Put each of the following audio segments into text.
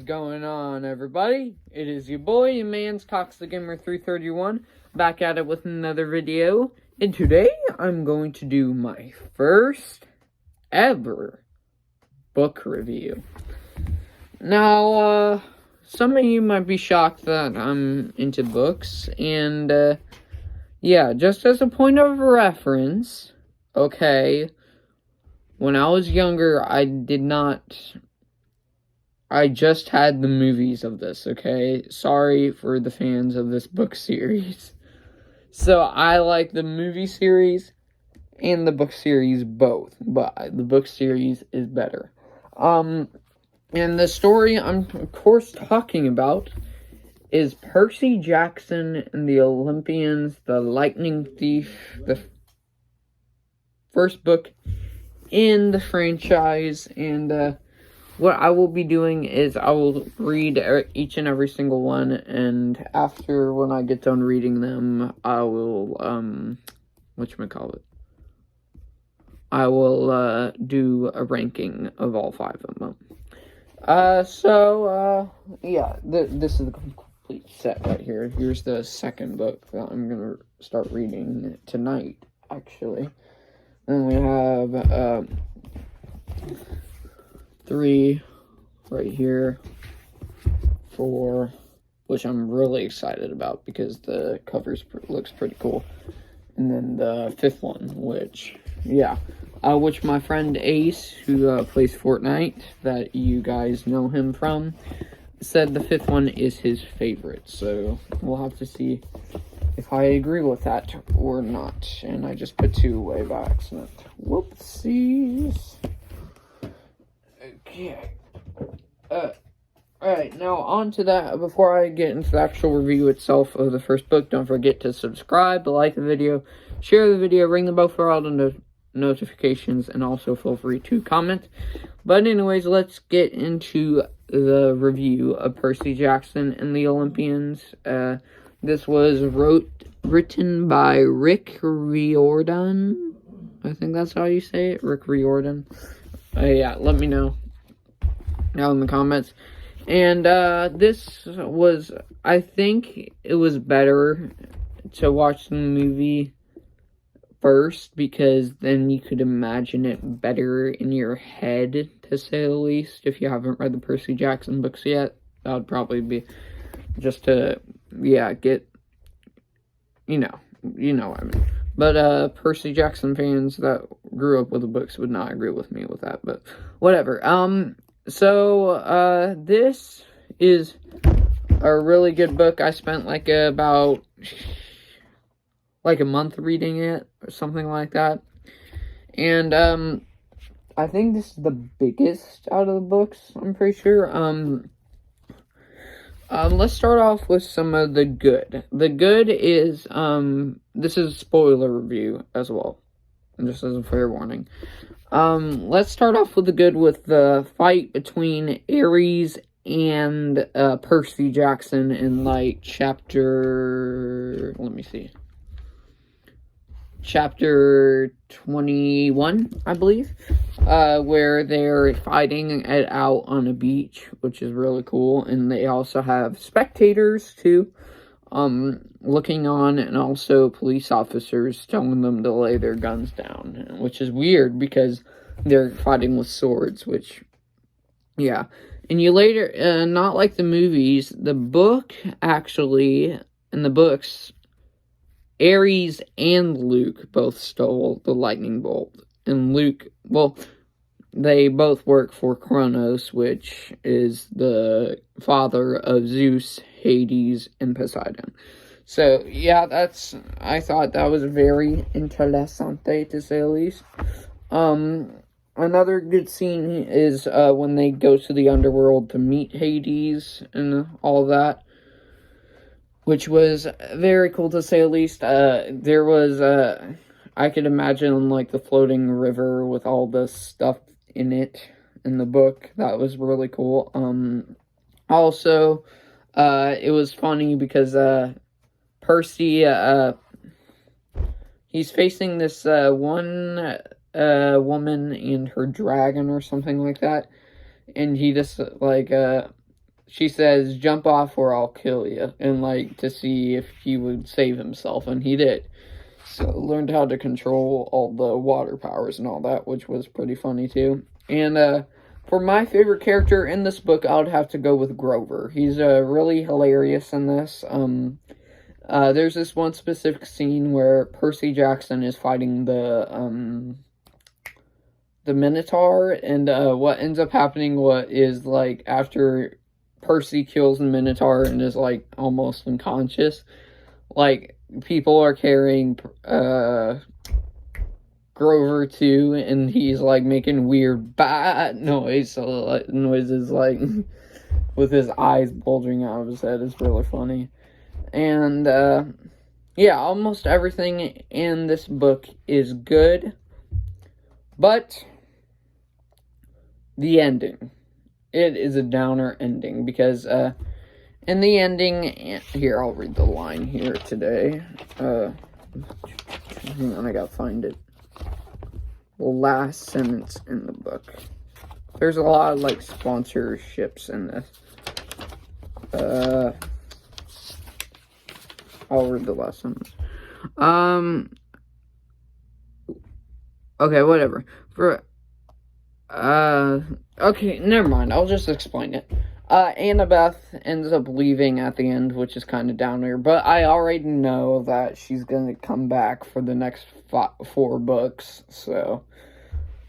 going on, everybody? It is your boy, your man's Cox the Gamer 331, back at it with another video. And today, I'm going to do my first ever book review. Now, some of you might be shocked that I'm into books, and, yeah, just as a point of reference, okay, when I was younger, I just had the movies of this, okay? Sorry for the fans of this book series. So, I like the movie series and the book series both, but the book series is better. And the story I'm, of course, talking about is Percy Jackson and the Olympians, the Lightning Thief, the first book in the franchise, and, what I will be doing is I will read each and every single one, and after, when I get done reading them, I will, I will, do a ranking of all 5 of them. Yeah, this is the complete set right here. Here's the second book that I'm gonna start reading tonight, actually. Then we have, 3 right here, 4, which I'm really excited about because the cover looks pretty cool, and then the 5th one, which my friend Ace, who plays Fortnite, that you guys know him from, said the 5th one is his favorite, so we'll have to see if I agree with that or not. And I just put 2 away by accident. Whoopsies. Okay. Alright, now on to that. Before I get into the actual review itself of the first book, don't forget to subscribe, like the video, share the video, ring the bell for all the notifications, and also feel free to comment. But anyways, let's get into the review of Percy Jackson and the Olympians. This was written by Rick Riordan. I think that's how you say it, Rick Riordan. Yeah, let me know down in the comments. And this was, I think it was better to watch the movie first, because then you could imagine it better in your head, to say the least. If you haven't read the Percy Jackson books yet, that would probably be just to, get, you know what I mean. But, Percy Jackson fans that grew up with the books would not agree with me with that, but whatever. This is a really good book. I spent, about a month reading it, or something like that. And, I think this is the biggest out of the books, I'm pretty sure. Let's start off with some of the good. The good is, this is a spoiler review as well, just as a fair warning. Let's start off with the good, with the fight between Ares and, Percy Jackson in, chapter 21, I believe, where they're fighting it out on a beach, which is really cool, and they also have spectators, too, looking on, and also police officers telling them to lay their guns down, which is weird, because they're fighting with swords, which, yeah. And you later, not like the movies, the book, actually, in the books, Ares and Luke both stole the lightning bolt. And Luke, well, they both work for Kronos, which is the father of Zeus, Hades, and Poseidon. So, yeah, I thought that was very interessante, to say the least. Another good scene is, when they go to the underworld to meet Hades and all that, which was very cool, to say the least. There was, I could imagine, the floating river with all the stuff in it in the book. That was really cool. Also, it was funny because, Percy, he's facing this, one, woman and her dragon or something like that, and he just, she says, "Jump off or I'll kill you," and like to see if he would save himself, and he did. So learned how to control all the water powers and all that, which was pretty funny too. And for my favorite character in this book, I would have to go with Grover. He's really hilarious in this. There's this one specific scene where Percy Jackson is fighting the Minotaur, and what ends up happening, what is like after Percy kills the Minotaur and is like almost unconscious, like people are carrying Grover too, and he's like making weird bat noises like with his eyes bulging out of his head. Is really funny. And yeah, almost everything in this book is good, but the ending, it is a downer ending, because in the ending, here, I'll read the line here today. Hang on, I gotta find it. The last sentence in the book. There's a lot of, like, sponsorships in this. I'll read the last sentence. Okay, whatever. Okay, never mind. I'll just explain it. Annabeth ends up leaving at the end, which is kind of downer, but I already know that she's gonna come back for the next 4 books, so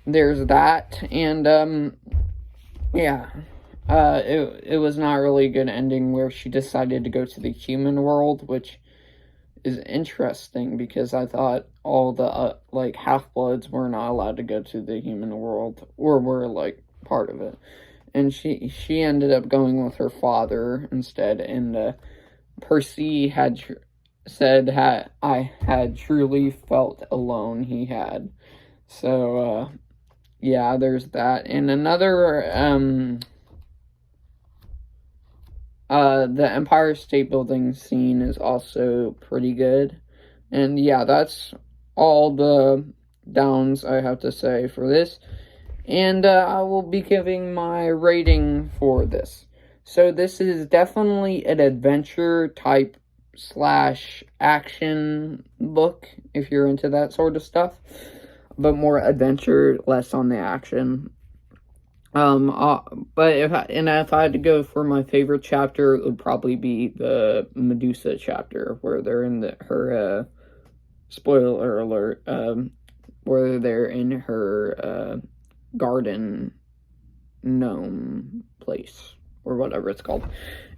there's that. And yeah, it was not really a good ending where she decided to go to the human world, which is interesting because I thought all the like half-bloods were not allowed to go to the human world, or were like part of it. And she ended up going with her father instead, and Percy had said I had truly felt alone, he had. So yeah, there's that. And another the Empire State Building scene is also pretty good. And yeah, that's all the downs I have to say for this. And I will be giving my rating for this. So this is definitely an adventure type / action book, if you're into that sort of stuff. But more adventure, less on the action. But if I had to go for my favorite chapter, it would probably be the Medusa chapter, where they're in her spoiler alert, where they're in her garden gnome place, or whatever it's called.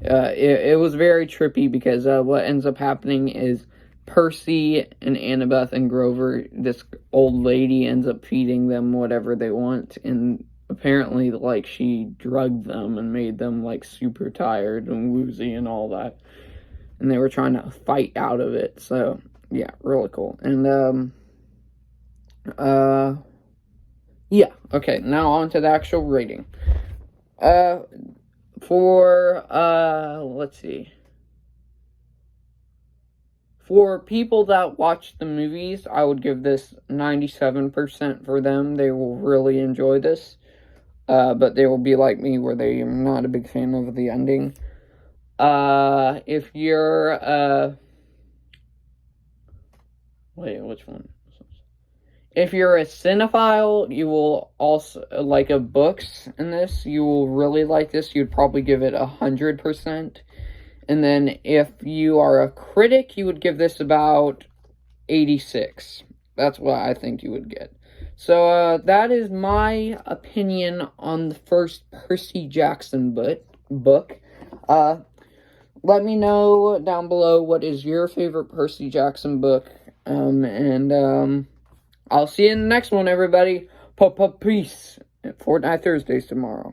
It was very trippy, because what ends up happening is Percy and Annabeth and Grover, this old lady, ends up feeding them whatever they want, and apparently, like, she drugged them and made them, like, super tired and woozy and all that. And they were trying to fight out of it. So, yeah, really cool. And, yeah. Okay, now on to the actual rating. Let's see. For people that watch the movies, I would give this 97% for them. They will really enjoy this. But they will be like me, where they are not a big fan of the ending. If you're, wait, which one? If you're a cinephile, you will also, like, of books in this, you will really like this. You'd probably give it 100%. And then if you are a critic, you would give this about 86. That's what I think you would get. So, that is my opinion on the first Percy Jackson book. Let me know down below what is your favorite Percy Jackson book. And I'll see you in the next one, everybody. Peace. Fortnite Thursdays tomorrow.